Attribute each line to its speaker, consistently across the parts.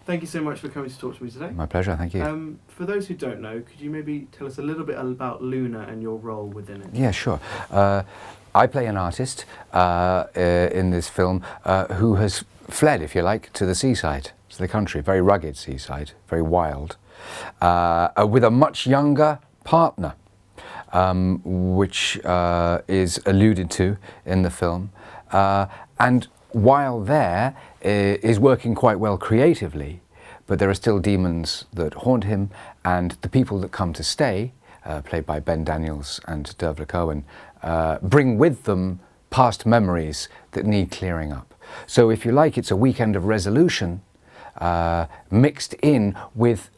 Speaker 1: Thank you so much for coming to talk to me today.
Speaker 2: My pleasure, thank you.
Speaker 1: For those who don't know, could you maybe tell us a little bit about Luna and your role within it?
Speaker 2: Yeah, sure. I play an artist in this film who has fled, if you like, to the seaside, to the country, very rugged seaside, very wild, with a much younger partner, which is alluded to in the film. And while there, is working quite well creatively, but there are still demons that haunt him, and the people that come to stay, played by Ben Daniels and Dervla Cohen, bring with them past memories that need clearing up. So if you like, it's a weekend of resolution mixed in with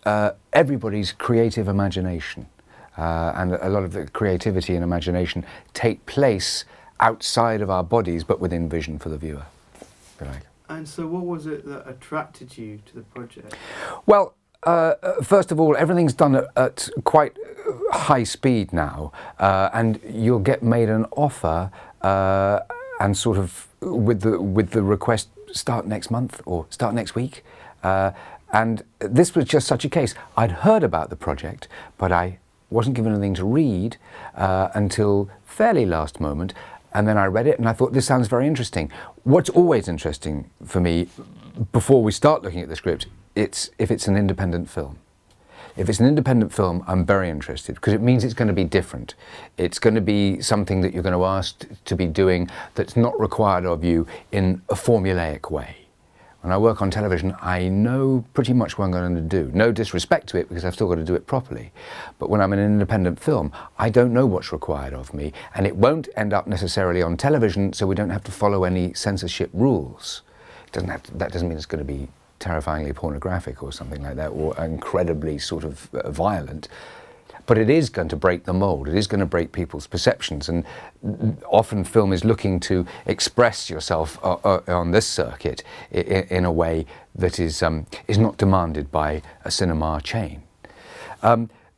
Speaker 2: everybody's creative imagination. And a lot of the creativity and imagination take place outside of our bodies, but within vision for the viewer, if you like.
Speaker 1: And so what was it that attracted you to the project?
Speaker 2: Well, first of all, everything's done at quite high speed now, and you'll get made an offer and sort of with the request start next month or start next week. And this was just such a case. I'd heard about the project, but I wasn't given anything to read until fairly last moment. And then I read it and I thought, this sounds very interesting. What's always interesting for me, before we start looking at the script, it's if it's an independent film. If it's an independent film, I'm very interested, because it means it's going to be different. It's going to be something that you're going to ask to be doing that's not required of you in a formulaic way. When I work on television, I know pretty much what I'm going to do. No disrespect to it, because I've still got to do it properly. But when I'm in an independent film, I don't know what's required of me, and it won't end up necessarily on television, so we don't have to follow any censorship rules. That doesn't mean it's going to be terrifyingly pornographic or something like that, or incredibly sort of violent. But it is going to break the mold. It is going to break people's perceptions. And often film is looking to express yourself on this circuit in a way that is not demanded by a cinema chain.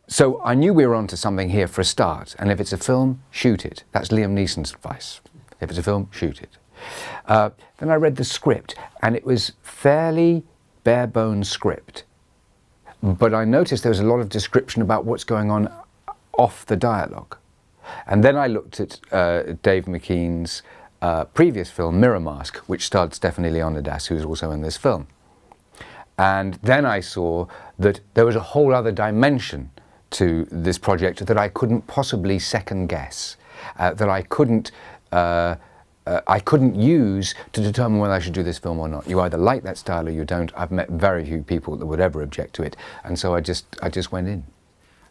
Speaker 2: So I knew we were onto something here for a start. And if it's a film, shoot it. That's Liam Neeson's advice. If it's a film, shoot it. Then I read the script, and it was fairly bare-bones script. But I noticed there was a lot of description about what's going on off the dialogue. And then I looked at Dave McKean's previous film, Mirror Mask, which starred Stephanie Leonidas, who's also in this film. And then I saw that there was a whole other dimension to this project that I couldn't possibly second guess, that I couldn't use to determine whether I should do this film or not. You either like that style or you don't. I've met very few people that would ever object to it, and so I just went in.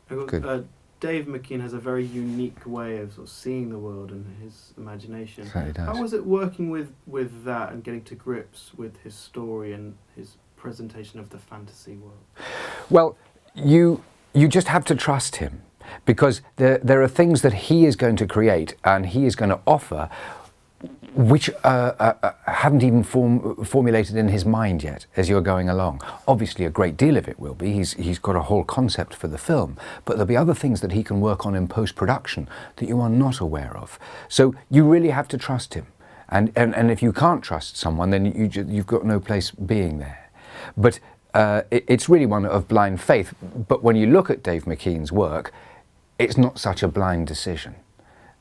Speaker 2: Good.
Speaker 1: Dave McKean has a very unique way of sort of seeing the world and his imagination.
Speaker 2: Certainly does.
Speaker 1: How was it working with that and getting to grips with his story and his presentation of the fantasy world?
Speaker 2: Well, you just have to trust him, because there are things that he is going to create and he is going to offer which haven't even formulated in his mind yet as you're going along. Obviously a great deal of it will be. He's got a whole concept for the film, but there'll be other things that he can work on in post-production that you are not aware of. So you really have to trust him. And if you can't trust someone, then you've got no place being there. But it's really one of blind faith. But when you look at Dave McKean's work, it's not such a blind decision.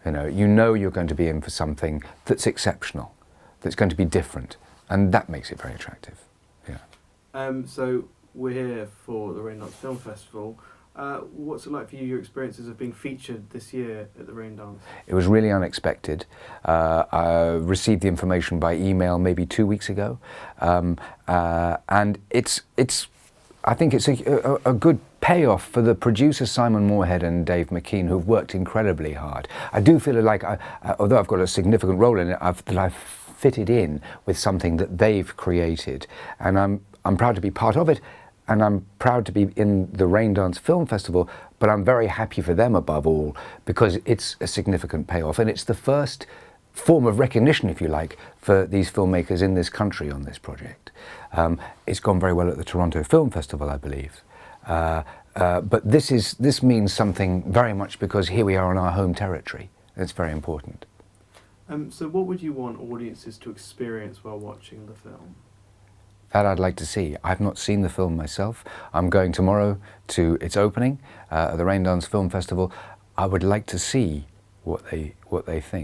Speaker 2: You know you're going to be in for something that's exceptional, that's going to be different, and that makes it very attractive. Yeah.
Speaker 1: So we're here for the Raindance Film Festival. What's it like for you, your experiences of being featured this year at the Raindance?
Speaker 2: It was really unexpected. I received the information by email maybe 2 weeks ago, and I think it's a good payoff for the producers Simon Moorhead and Dave McKean, who've worked incredibly hard. I do feel like, although I've got a significant role in it, that I've fitted in with something that they've created, and I'm proud to be part of it, and I'm proud to be in the Raindance Film Festival. But I'm very happy for them above all, because it's a significant payoff, and it's the first form of recognition, if you like, for these filmmakers in this country on this project. It's gone very well at the Toronto Film Festival, I believe. But this means something very much, because here we are on our home territory. It's very important.
Speaker 1: So what would you want audiences to experience while watching the film?
Speaker 2: That I'd like to see. I've not seen the film myself. I'm going tomorrow to its opening at the Raindance Film Festival. I would like to see what they think.